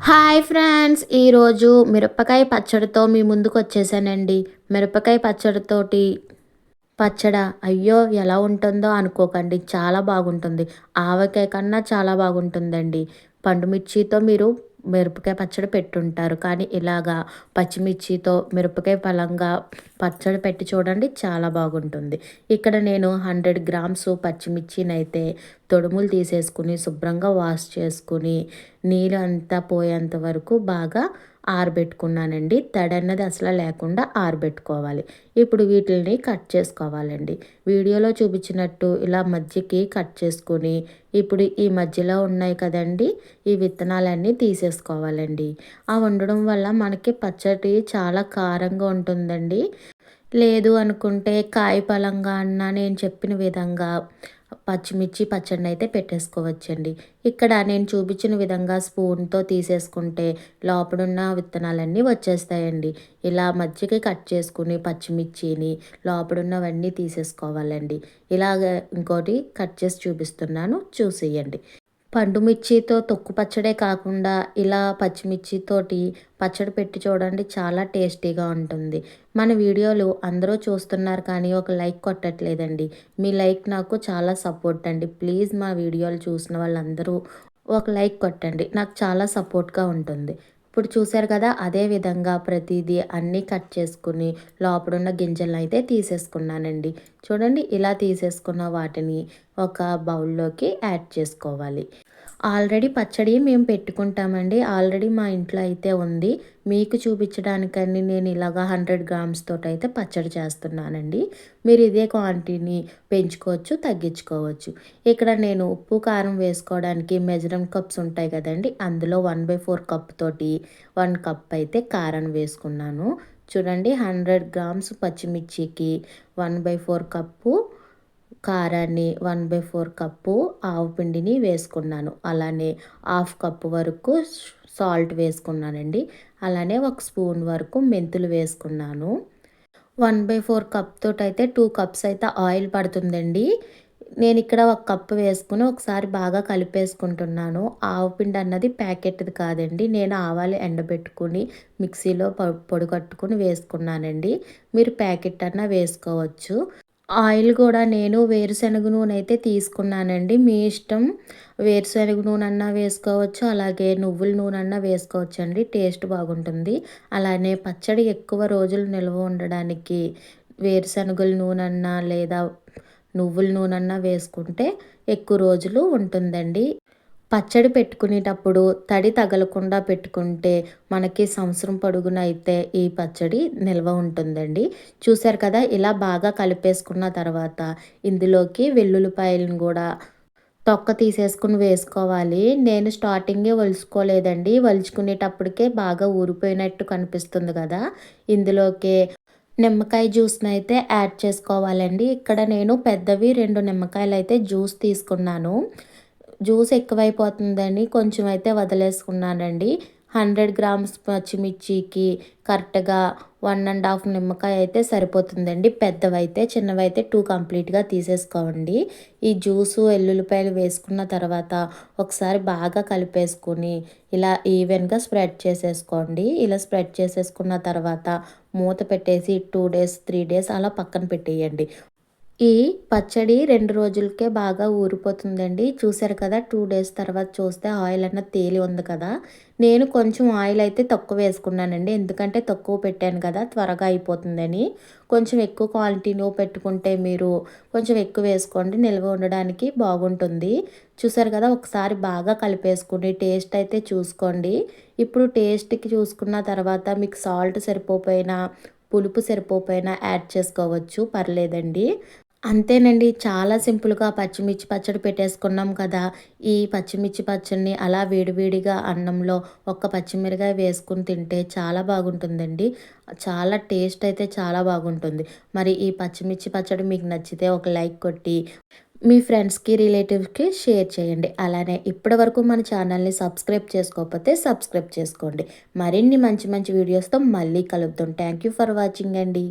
Hi friends! ఈరోజు మిరపకాయ పచ్చడితో మీ ముందుకొచ్చేసానండి. మిరపకాయ పచ్చడితోటి పచ్చడా అయ్యో! ఎలా ఉంటుందో అనుకోకండి. చాలా బాగుంటుంది. ఆవకాయ కన్నా చాలా బాగుంటుందండి. పండు మిర్చితో మీరు మిరపకాయ పచ్చడి పెట్టుంటారు. కానీ ఇలాగా పచ్చిమిర్చితో మిరపకాయ పలంగా పచ్చడి పెట్టి చూడండి చాలా బాగుంటుంది. ఇక్కడ నేను 100 గ్రామ్స్ పచ్చిమిర్చినైతే తొడుములు తీసేసుకుని శుభ్రంగా వాష్ చేసుకుని నీళ్ళు అంతా పోయేంత వరకు బాగా ఆరబెట్టుకున్నానండి. తడన్నది అసలు లేకుండా ఆరబెట్టుకోవాలి. ఇప్పుడు వీటిల్ని కట్ చేసుకోవాలండి. వీడియోలో చూపించినట్టు ఇలా మధ్యకి కట్ చేసుకొని ఇప్పుడు ఈ మధ్యలో ఉన్నాయి కదండీ! ఈ విత్తనాలన్నీ తీసేసుకోవాలండి. ఆ వండడం వల్ల మనకి పచ్చడి చాలా కారంగా ఉంటుందండి. లేదు అనుకుంటే కాయ పలంగా అన్నా నేను చెప్పిన విధంగా పచ్చిమిర్చి పచ్చడినైతే పెట్టేసుకోవచ్చండి. ఇక్కడ నేను చూపించిన విధంగా స్పూన్‌తో తీసేసుకుంటే లోపడున్న విత్తనాలన్నీ వచ్చేస్తాయండి. ఇలా మధ్యకి కట్ చేసుకుని పచ్చిమిర్చిని లోపడున్నవన్నీ తీసేసుకోవాలండి. ఇలాగ ఇంకోటి కట్ చేసి చూపిస్తున్నాను చూసేయండి. పండు మిర్చితో తొక్కు పచ్చడే కాకుండా ఇలా పచ్చిమిర్చితోటి పచ్చడి పెట్టి చూడండి చాలా టేస్టీగా ఉంటుంది. మన వీడియోలు అందరూ చూస్తున్నారు కానీ ఒక లైక్ కొట్టట్లేదండి. మీ లైక్ నాకు చాలా సపోర్ట్ అండి. ప్లీజ్ మా వీడియోలు చూసిన వాళ్ళందరూ ఒక లైక్ కొట్టండి. నాకు చాలా సపోర్ట్‌గా ఉంటుంది. ఇప్పుడు చూసారు కదా! అదే విధంగా ప్రతీదీ అన్నీ కట్ చేసుకుని లోపడున్న గింజలనైతే తీసేసుకున్నానండి. చూడండి ఇలా తీసేసుకున్న వాటిని ఒక బౌల్‌లోకి యాడ్ చేసుకోవాలి. ఆల్రెడీ పచ్చడి మేము పెట్టుకుంటామండి. ఆల్రెడీ మా ఇంట్లో అయితే ఉంది. మీకు చూపించడానికని నేను ఇలాగా 100 గ్రామ్స్ తోటైతే పచ్చడి చేస్తున్నానండి. మీరు ఇదే క్వాంటిటీని పెంచుకోవచ్చు, తగ్గించుకోవచ్చు. ఇక్కడ నేను ఉప్పు, కారం వేసుకోవడానికి మెజరింగ్ కప్స్ ఉంటాయి కదండీ! అందులో 1/4 కప్ తోటి 1 కప్ అయితే కారం వేసుకున్నాను. చూడండి 100 గ్రామ్స్ పచ్చిమిర్చికి 1/4 కప్పు కారాన్ని 1/4 కప్పు ఆవపిండిని వేసుకున్నాను. అలానే హాఫ్ కప్పు వరకు సాల్ట్ వేసుకున్నానండి. అలానే ఒక స్పూన్ వరకు మెంతులు వేసుకున్నాను. 1/4 కప్ తోటైతే 2 కప్స్ అయితే ఆయిల్ పడుతుందండి. నేనిక్కడ ఒక కప్పు వేసుకొని ఒకసారి బాగా కలిపేసుకుంటున్నాను. ఆవపిండి అన్నది ప్యాకెట్‌ది కాదండి. నేను ఆవాలు ఎండబెట్టుకొని మిక్సీలో పొడి కట్టుకొని వేసుకున్నానండి. మీరు ప్యాకెట్ అన్నా వేసుకోవచ్చు. ఆయిల్ కూడా నేను వేరుశనగ నూనె అయితే తీసుకున్నానండి. మీ ఇష్టం. వేరుశనగ నూనె అన్నా వేసుకోవచ్చు. అలాగే నువ్వుల నూనె అన్నా వేసుకోవచ్చండి. టేస్ట్ బాగుంటుంది. అలానే పచ్చడి ఎక్కువ రోజులు నిల్వ ఉండడానికి వేరుశనగల నూనె అన్నా లేదా నువ్వుల నూనె అన్నా వేసుకుంటే ఎక్కువ రోజులు ఉంటుందండి. పచ్చడి పెట్టుకునేటప్పుడు తడి తగలకుండా పెట్టుకుంటే మనకి సంవత్సరం పొడుగున అయితే ఈ పచ్చడి నిల్వ ఉంటుందండి. చూసారు కదా! ఇలా బాగా కలిపేసుకున్న తర్వాత ఇందులోకి వెల్లుల్లిపాయలను గూడా తొక్క తీసేసుకొని వేసుకోవాలి. నేను స్టార్టింగే ఒలుచుకోలేదండి. ఒలుచుకునేటప్పటికే బాగా ఊరిపోయినట్టు కనిపిస్తుంది కదా! ఇందులోకే నిమ్మకాయ జ్యూస్‌నైతే యాడ్ చేసుకోవాలండి. ఇక్కడ నేను పెద్దవి 2 నిమ్మకాయలైతే జ్యూస్ తీసుకున్నాను. జ్యూస్ ఎక్కువైపోతుందని కొంచెం అయితే వదిలేసుకున్నానండి. 100 గ్రామ్స్ పచ్చిమిర్చికి కరెక్ట్‌గా 1 ½ నిమ్మకాయ అయితే సరిపోతుందండి. పెద్దవైతే, చిన్నవైతే 2 కంప్లీట్‌గా తీసేసుకోండి. ఈ జ్యూసు ఎల్లుల్లిపాయలు వేసుకున్న తర్వాత ఒకసారి బాగా కలిపేసుకొని ఇలా ఈవెన్‌గా స్ప్రెడ్ చేసేసుకోండి. ఇలా స్ప్రెడ్ చేసేసుకున్న తర్వాత మూత పెట్టేసి 2 డేస్, 3 డేస్ అలా పక్కన పెట్టేయండి. ఈ పచ్చడి 2 రోజులకే బాగా ఊరిపోతుందండి. చూసారు కదా! 2 డేస్ తర్వాత చూస్తే ఆయిల్ అన్నది తేలి ఉంది కదా! నేను కొంచెం ఆయిల్ అయితే తక్కువ వేసుకున్నానండి. ఎందుకంటే తక్కువ పెట్టాను కదా! త్వరగా అయిపోతుందని. కొంచెం ఎక్కువ క్వాంటిటీలో పెట్టుకుంటే మీరు కొంచెం ఎక్కువ వేసుకోండి. నిల్వ ఉండడానికి బాగుంటుంది. చూసారు కదా! ఒకసారి బాగా కలిపేసుకొని టేస్ట్ అయితే చూసుకోండి. ఇప్పుడు టేస్ట్‌కి చూసుకున్న తర్వాత మీకు సాల్ట్ సరిపోకపోయినా, పులుపు సరిపోకపోయినా యాడ్ చేసుకోవచ్చు. పర్లేదండి. అంతేనండి. చాలా సింపుల్‌గా పచ్చిమిర్చి పచ్చడి పెట్టేసుకున్నాం కదా! ఈ పచ్చిమిర్చి పచ్చడిని అలా వేడివేడిగా అన్నంలో ఒక్క పచ్చిమిరకాయ వేసుకొని తింటే చాలా బాగుంటుందండి. చాలా టేస్ట్ అయితే చాలా బాగుంటుంది. మరి ఈ పచ్చిమిర్చి పచ్చడి మీకు నచ్చితే ఒక లైక్ కొట్టి మీ ఫ్రెండ్స్‌కి, రిలేటివ్స్‌కి షేర్ చేయండి. అలానే ఇప్పటివరకు మన ఛానల్‌ని సబ్స్క్రైబ్ చేసుకోకపోతే సబ్స్క్రైబ్ చేసుకోండి. మరిన్ని మంచి మంచి వీడియోస్‌తో మళ్ళీ కలుద్దాం. థ్యాంక్ యూ ఫర్ వాచింగ్ అండి.